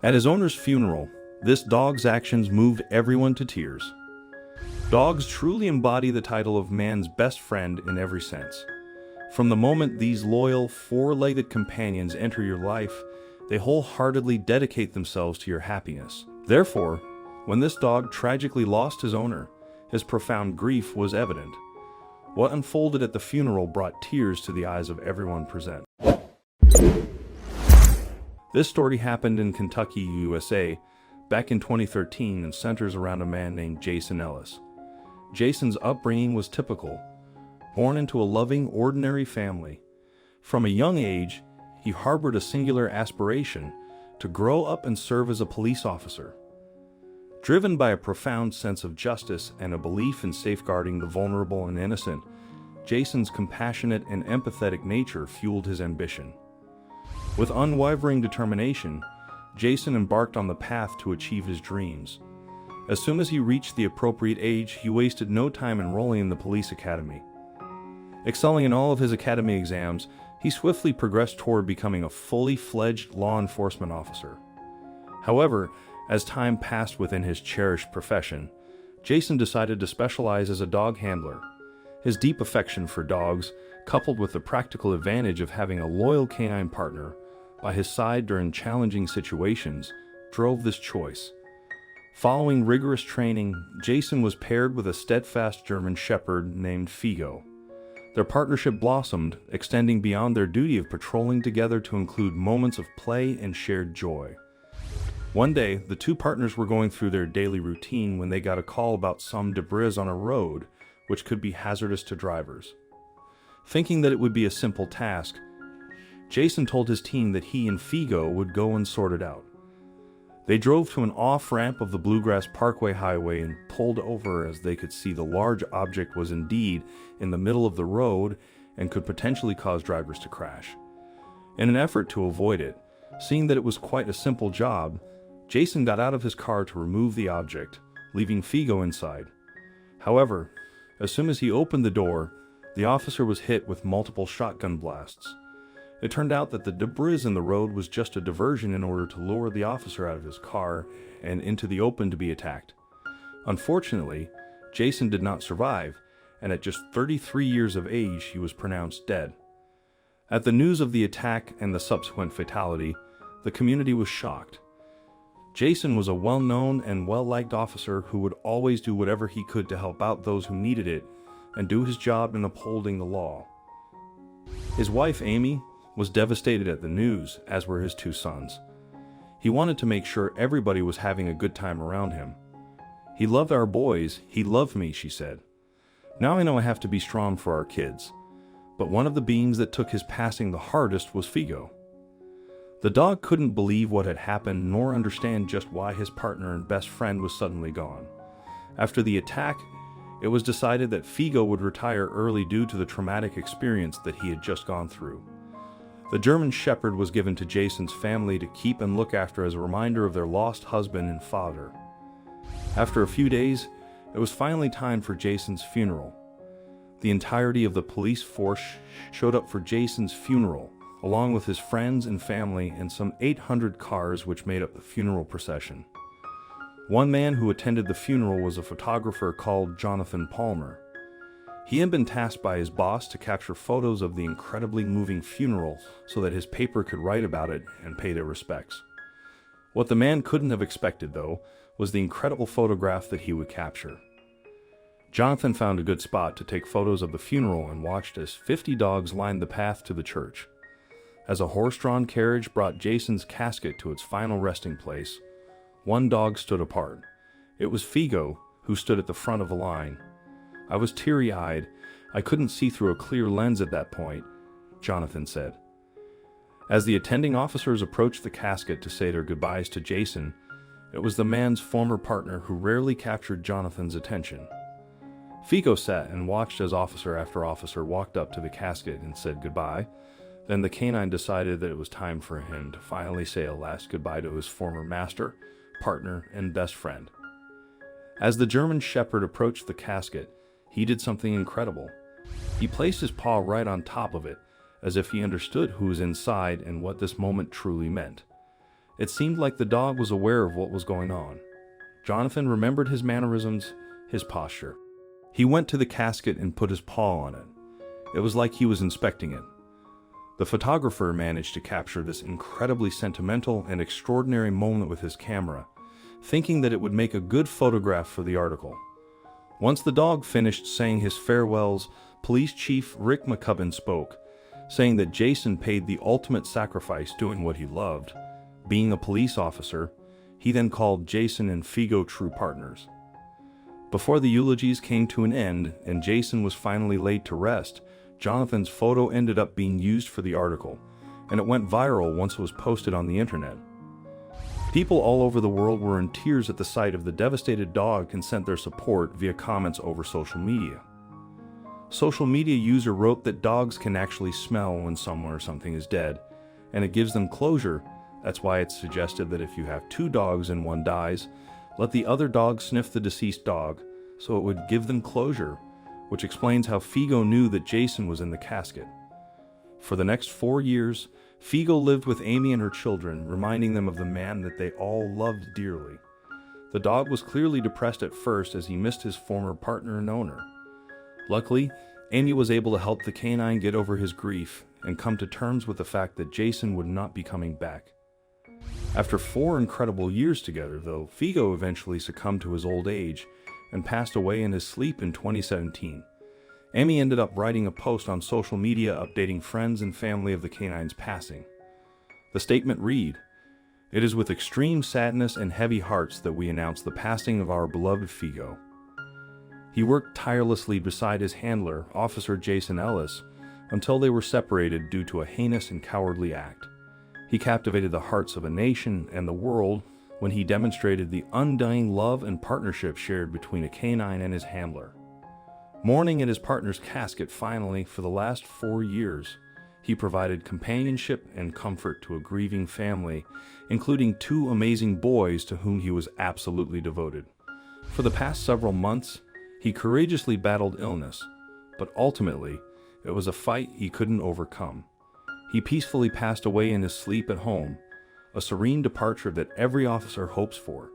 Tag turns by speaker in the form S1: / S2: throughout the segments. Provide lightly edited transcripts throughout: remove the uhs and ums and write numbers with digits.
S1: At his owner's funeral, this dog's actions moved everyone to tears. Dogs truly embody the title of man's best friend in every sense. From the moment these loyal, four-legged companions enter your life, they wholeheartedly dedicate themselves to your happiness. Therefore, when this dog tragically lost his owner, his profound grief was evident. What unfolded at the funeral brought tears to the eyes of everyone present. This story happened in Kentucky, USA, back in 2013 and centers around a man named Jason Ellis. Jason's upbringing was typical. Born into a loving, ordinary family, from a young age, he harbored a singular aspiration to grow up and serve as a police officer. Driven by a profound sense of justice and a belief in safeguarding the vulnerable and innocent, Jason's compassionate and empathetic nature fueled his ambition. With unwavering determination, Jason embarked on the path to achieve his dreams. As soon as he reached the appropriate age, he wasted no time enrolling in the police academy. Excelling in all of his academy exams, he swiftly progressed toward becoming a fully fledged law enforcement officer. However, as time passed within his cherished profession, Jason decided to specialize as a dog handler. His deep affection for dogs, coupled with the practical advantage of having a loyal canine partner by his side during challenging situations, drove this choice. Following rigorous training, Jason was paired with a steadfast German Shepherd named Figo. Their partnership blossomed, extending beyond their duty of patrolling together to include moments of play and shared joy. One day, the two partners were going through their daily routine when they got a call about some debris on a road, which could be hazardous to drivers. Thinking that it would be a simple task, Jason told his team that he and Figo would go and sort it out. They drove to an off-ramp of the Bluegrass Parkway Highway and pulled over as they could see the large object was indeed in the middle of the road and could potentially cause drivers to crash. In an effort to avoid it, seeing that it was quite a simple job, Jason got out of his car to remove the object, leaving Figo inside. However, as soon as he opened the door, the officer was hit with multiple shotgun blasts. It turned out that the debris in the road was just a diversion in order to lure the officer out of his car and into the open to be attacked. Unfortunately, Jason did not survive, and at just 33 years of age, he was pronounced dead. At the news of the attack and the subsequent fatality, the community was shocked. Jason was a well-known and well-liked officer who would always do whatever he could to help out those who needed it and do his job in upholding the law. His wife, Amy, was devastated at the news, as were his two sons. He wanted to make sure everybody was having a good time around him. "He loved our boys, he loved me," she said. "Now I know I have to be strong for our kids." But one of the beings that took his passing the hardest was Figo. The dog couldn't believe what had happened nor understand just why his partner and best friend was suddenly gone. After the attack, it was decided that Figo would retire early due to the traumatic experience that he had just gone through. The German Shepherd was given to Jason's family to keep and look after as a reminder of their lost husband and father. After a few days, it was finally time for Jason's funeral. The entirety of the police force showed up for Jason's funeral, along with his friends and family and some 800 cars which made up the funeral procession. One man who attended the funeral was a photographer called Jonathan Palmer. He had been tasked by his boss to capture photos of the incredibly moving funeral so that his paper could write about it and pay their respects. What the man couldn't have expected, though, was the incredible photograph that he would capture. Jonathan found a good spot to take photos of the funeral and watched as 50 dogs lined the path to the church. As a horse-drawn carriage brought Jason's casket to its final resting place, one dog stood apart. It was Figo, who stood at the front of the line. "I was teary-eyed. I couldn't see through a clear lens at that point," Jonathan said. As the attending officers approached the casket to say their goodbyes to Jason, it was the man's former partner who rarely captured Jonathan's attention. Figo sat and watched as officer after officer walked up to the casket and said goodbye. Then the canine decided that it was time for him to finally say a last goodbye to his former master, partner, and best friend. As the German Shepherd approached the casket, he did something incredible. He placed his paw right on top of it, as if he understood who was inside and what this moment truly meant. It seemed like the dog was aware of what was going on. Jonathan remembered his mannerisms, his posture. He went to the casket and put his paw on it. It was like he was inspecting it. The photographer managed to capture this incredibly sentimental and extraordinary moment with his camera, thinking that it would make a good photograph for the article. Once the dog finished saying his farewells, Police Chief Rick McCubbin spoke, saying that Jason paid the ultimate sacrifice doing what he loved, being a police officer. He then called Jason and Figo true partners. Before the eulogies came to an end and Jason was finally laid to rest, Jonathan's photo ended up being used for the article, and it went viral once it was posted on the internet. People all over the world were in tears at the sight of the devastated dog and sent their support via comments over social media. Social media user wrote that dogs can actually smell when someone or something is dead, and it gives them closure. That's why it's suggested that if you have two dogs and one dies, let the other dog sniff the deceased dog, so it would give them closure, which explains how Figo knew that Jason was in the casket. For the next 4 years, Figo lived with Amy and her children, reminding them of the man that they all loved dearly. The dog was clearly depressed at first as he missed his former partner and owner. Luckily, Amy was able to help the canine get over his grief and come to terms with the fact that Jason would not be coming back. After 4 incredible years together, though, Figo eventually succumbed to his old age and passed away in his sleep in 2017. Amy ended up writing a post on social media updating friends and family of the canine's passing. The statement read, "It is with extreme sadness and heavy hearts that we announce the passing of our beloved Figo. He worked tirelessly beside his handler, Officer Jason Ellis, until they were separated due to a heinous and cowardly act. He captivated the hearts of a nation and the world when he demonstrated the undying love and partnership shared between a canine and his handler. Mourning at his partner's casket finally, for the last 4 years, he provided companionship and comfort to a grieving family, including 2 amazing boys to whom he was absolutely devoted. For the past several months, he courageously battled illness, but ultimately, it was a fight he couldn't overcome. He peacefully passed away in his sleep at home, a serene departure that every officer hopes for.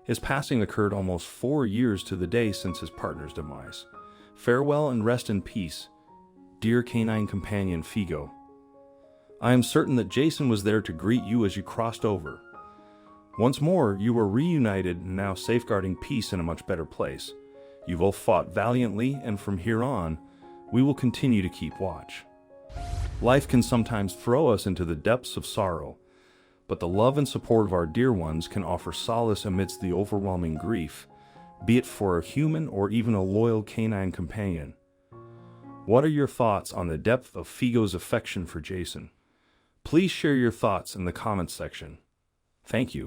S1: His passing occurred almost 4 years to the day since his partner's demise. Farewell and rest in peace, dear canine companion Figo. I am certain that Jason was there to greet you as you crossed over. Once more, you were reunited and now safeguarding peace in a much better place. You both fought valiantly, and from here on, we will continue to keep watch. Life can sometimes throw us into the depths of sorrow, but the love and support of our dear ones can offer solace amidst the overwhelming grief, be it for a human or even a loyal canine companion. What are your thoughts on the depth of Figo's affection for Jason? Please share your thoughts in the comments section. Thank you.